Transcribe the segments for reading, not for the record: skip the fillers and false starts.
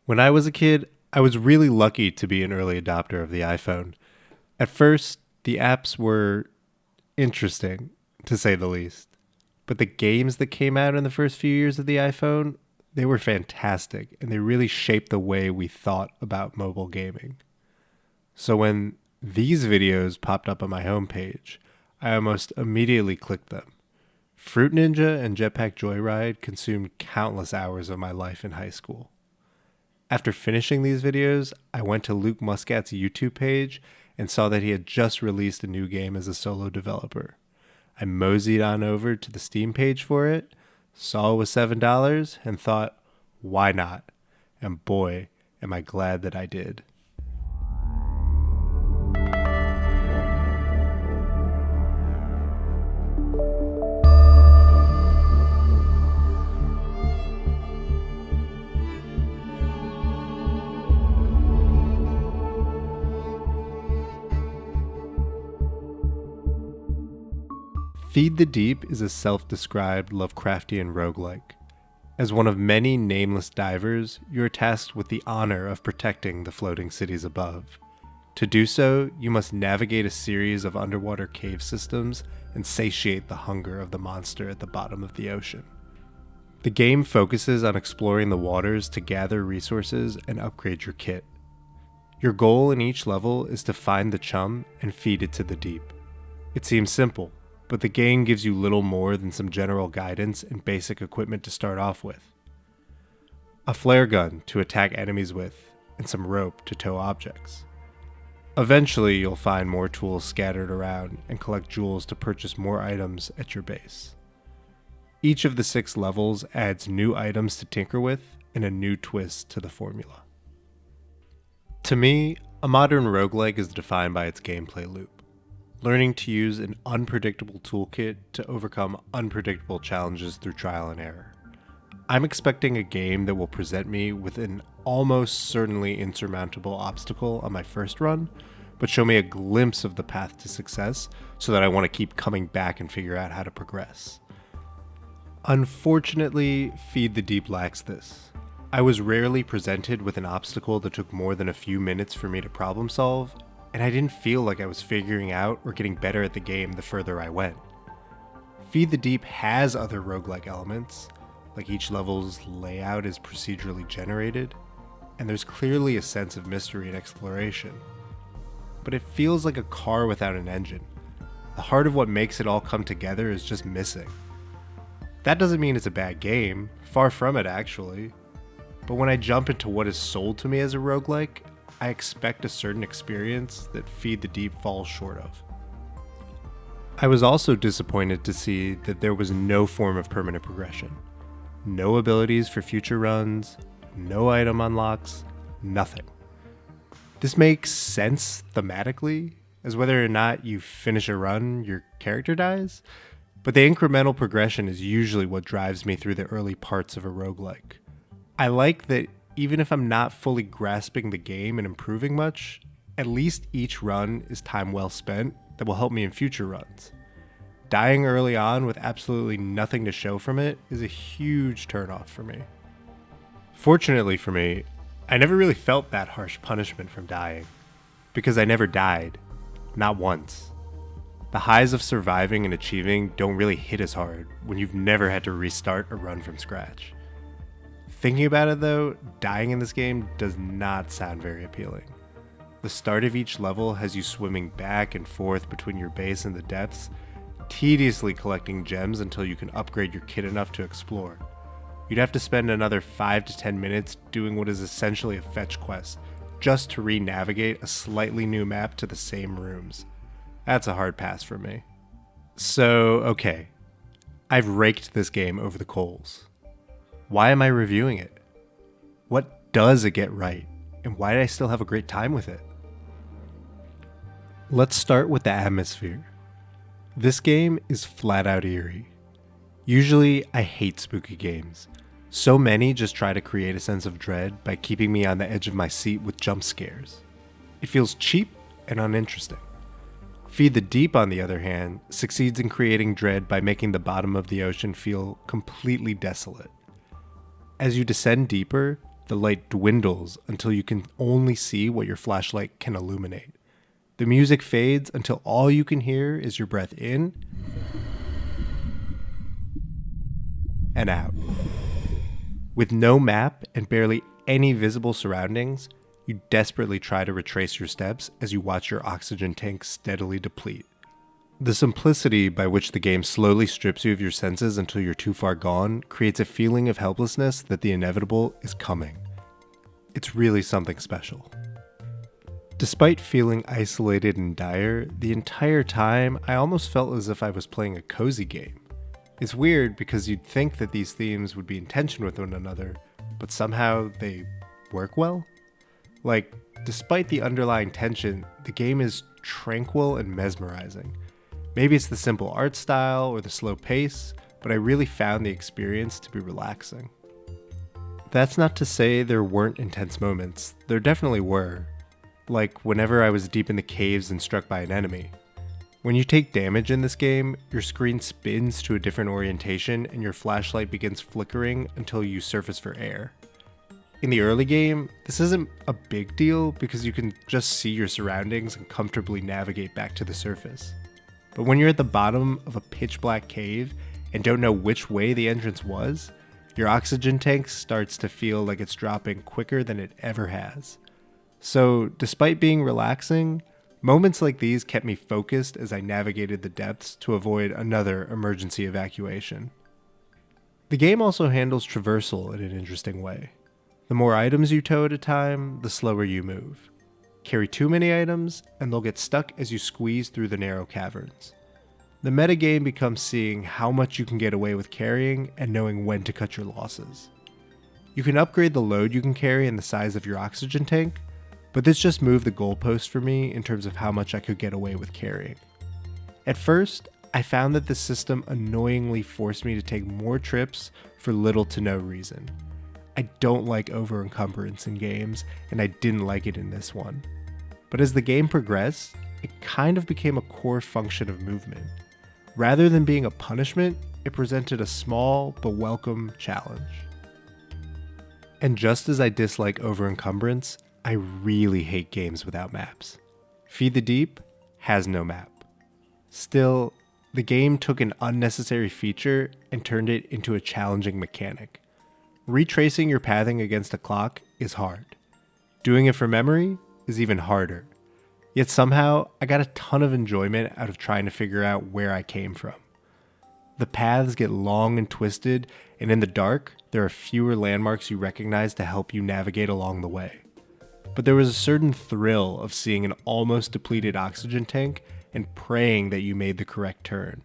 When I was a kid, I was really lucky to be an early adopter of the iPhone. At first, the apps were interesting, to say the least. But the games that came out in the first few years of the iPhone, they were fantastic, and they really shaped the way we thought about mobile gaming. So when these videos popped up on my homepage, I almost immediately clicked them. Fruit Ninja and Jetpack Joyride consumed countless hours of my life in high school. After finishing these videos, I went to Luke Muscat's YouTube page and saw that he had just released a new game as a solo developer. I moseyed on over to the Steam page for it, saw it was $7, and thought, why not? And boy, am I glad that I did. Feed the Deep is a self-described Lovecraftian roguelike. As one of many nameless divers, you are tasked with the honor of protecting the floating cities above. To do so, you must navigate a series of underwater cave systems and satiate the hunger of the monster at the bottom of the ocean. The game focuses on exploring the waters to gather resources and upgrade your kit. Your goal in each level is to find the chum and feed it to the deep. It seems simple, but the game gives you little more than some general guidance and basic equipment to start off with. A flare gun to attack enemies with, and some rope to tow objects. Eventually, you'll find more tools scattered around and collect jewels to purchase more items at your base. Each of the 6 levels adds new items to tinker with and a new twist to the formula. To me, a modern roguelike is defined by its gameplay loop. Learning to use an unpredictable toolkit to overcome unpredictable challenges through trial and error. I'm expecting a game that will present me with an almost certainly insurmountable obstacle on my first run, but show me a glimpse of the path to success so that I want to keep coming back and figure out how to progress. Unfortunately, Feed the Deep lacks this. I was rarely presented with an obstacle that took more than a few minutes for me to problem solve, and I didn't feel like I was figuring out or getting better at the game the further I went. Feed the Deep has other roguelike elements, like each level's layout is procedurally generated, and there's clearly a sense of mystery and exploration. But it feels like a car without an engine. The heart of what makes it all come together is just missing. That doesn't mean it's a bad game, far from it actually, but when I jump into what is sold to me as a roguelike, I expect a certain experience that Feed the Deep falls short of. I was also disappointed to see that there was no form of permanent progression. No abilities for future runs, no item unlocks, nothing. This makes sense thematically, as whether or not you finish a run, your character dies, but the incremental progression is usually what drives me through the early parts of a roguelike. I like that even if I'm not fully grasping the game and improving much, at least each run is time well spent that will help me in future runs. Dying early on with absolutely nothing to show from it is a huge turnoff for me. Fortunately for me, I never really felt that harsh punishment from dying, because I never died, not once. The highs of surviving and achieving don't really hit as hard when you've never had to restart a run from scratch. Thinking about it though, dying in this game does not sound very appealing. The start of each level has you swimming back and forth between your base and the depths, tediously collecting gems until you can upgrade your kit enough to explore. You'd have to spend another 5 to 10 minutes doing what is essentially a fetch quest, just to re-navigate a slightly new map to the same rooms. That's a hard pass for me. So, okay, I've raked this game over the coals. Why am I reviewing it? What does it get right? And why did I still have a great time with it? Let's start with the atmosphere. This game is flat out eerie. Usually, I hate spooky games. So many just try to create a sense of dread by keeping me on the edge of my seat with jump scares. It feels cheap and uninteresting. Feed the Deep, on the other hand, succeeds in creating dread by making the bottom of the ocean feel completely desolate. As you descend deeper, The light dwindles until you can only see what your flashlight can illuminate. The music fades until all you can hear is your breath in and out. With no map and barely any visible surroundings, you desperately try to retrace your steps as you watch your oxygen tank steadily deplete. The simplicity by which the game slowly strips you of your senses until you're too far gone creates a feeling of helplessness that the inevitable is coming. It's really something special. Despite feeling isolated and dire, the entire time I almost felt as if I was playing a cozy game. It's weird because you'd think that these themes would be in tension with one another, but somehow they work well. Like, despite the underlying tension, the game is tranquil and mesmerizing. Maybe it's the simple art style or the slow pace, but I really found the experience to be relaxing. That's not to say there weren't intense moments. There definitely were. Like whenever I was deep in the caves and struck by an enemy. When you take damage in this game, your screen spins to a different orientation and your flashlight begins flickering until you surface for air. In the early game, this isn't a big deal because you can just see your surroundings and comfortably navigate back to the surface. But when you're at the bottom of a pitch black cave and don't know which way the entrance was, your oxygen tank starts to feel like it's dropping quicker than it ever has. So, despite being relaxing, moments like these kept me focused as I navigated the depths to avoid another emergency evacuation. The game also handles traversal in an interesting way. The more items you tow at a time, the slower you move. Carry too many items, and they'll get stuck as you squeeze through the narrow caverns. The metagame becomes seeing how much you can get away with carrying and knowing when to cut your losses. You can upgrade the load you can carry and the size of your oxygen tank, but this just moved the goalpost for me in terms of how much I could get away with carrying. At first, I found that the system annoyingly forced me to take more trips for little to no reason. I don't like over-encumbrance in games, and I didn't like it in this one. But as the game progressed, it kind of became a core function of movement. Rather than being a punishment, it presented a small but welcome challenge. And just as I dislike over-encumbrance, I really hate games without maps. Feed the Deep has no map. Still, the game took an unnecessary feature and turned it into a challenging mechanic. Retracing your pathing against a clock is hard. Doing it from memory is even harder. Yet somehow, I got a ton of enjoyment out of trying to figure out where I came from. The paths get long and twisted, and in the dark, there are fewer landmarks you recognize to help you navigate along the way. But there was a certain thrill of seeing an almost depleted oxygen tank and praying that you made the correct turn.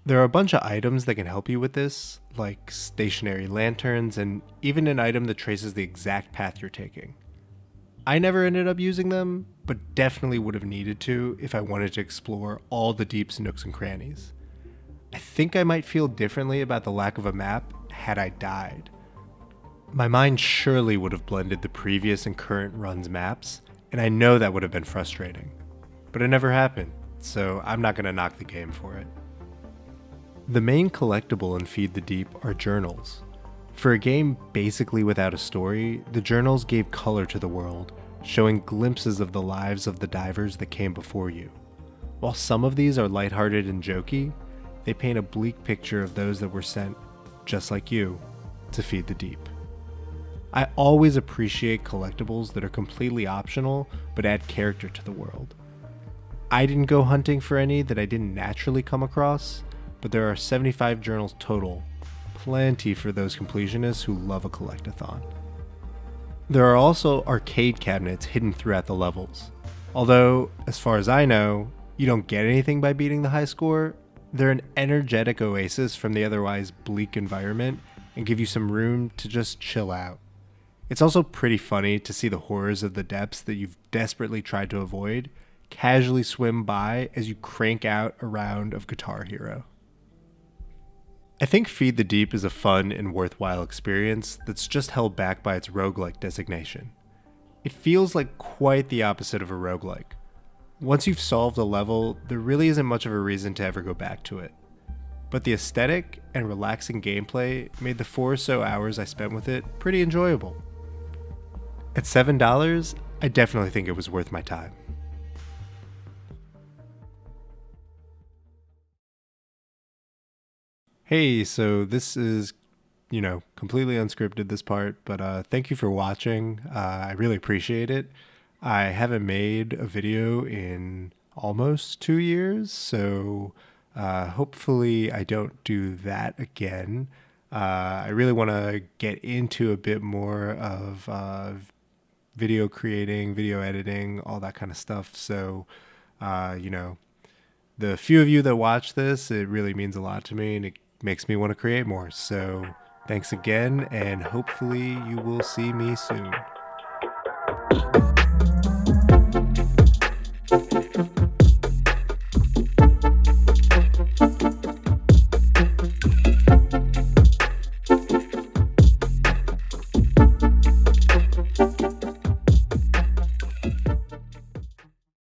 There are a bunch of items that can help you with this, like stationary lanterns and even an item that traces the exact path you're taking. I never ended up using them, but definitely would have needed to if I wanted to explore all the Deep's nooks and crannies. I think I might feel differently about the lack of a map had I died. My mind surely would have blended the previous and current run's maps, and I know that would have been frustrating. But it never happened, so I'm not going to knock the game for it. The main collectible in Feed the Deep are journals. For a game basically without a story, the journals gave color to the world, showing glimpses of the lives of the divers that came before you. While some of these are lighthearted and jokey, they paint a bleak picture of those that were sent, just like you, to feed the deep. I always appreciate collectibles that are completely optional but add character to the world. I didn't go hunting for any that I didn't naturally come across, but there are 75 journals total, plenty for those completionists who love a collectathon. There are also arcade cabinets hidden throughout the levels. Although, as far as I know, you don't get anything by beating the high score, they're an energetic oasis from the otherwise bleak environment and give you some room to just chill out. It's also pretty funny to see the horrors of the depths that you've desperately tried to avoid casually swim by as you crank out a round of Guitar Hero. I think Feed the Deep is a fun and worthwhile experience that's just held back by its roguelike designation. It feels like quite the opposite of a roguelike. Once you've solved a level, there really isn't much of a reason to ever go back to it. But the aesthetic and relaxing gameplay made the 4 or so hours I spent with it pretty enjoyable. At $7, I definitely think it was worth my time. Hey, so this is, completely unscripted, this part, but thank you for watching. I really appreciate it. I haven't made a video in almost 2 years, so hopefully I don't do that again. I really want to get into a bit more of video creating, video editing, all that kind of stuff. So, uh, you know, the few of you that watch this, it really means a lot to me and it makes me want to create more. So, thanks again, and hopefully, you will see me soon.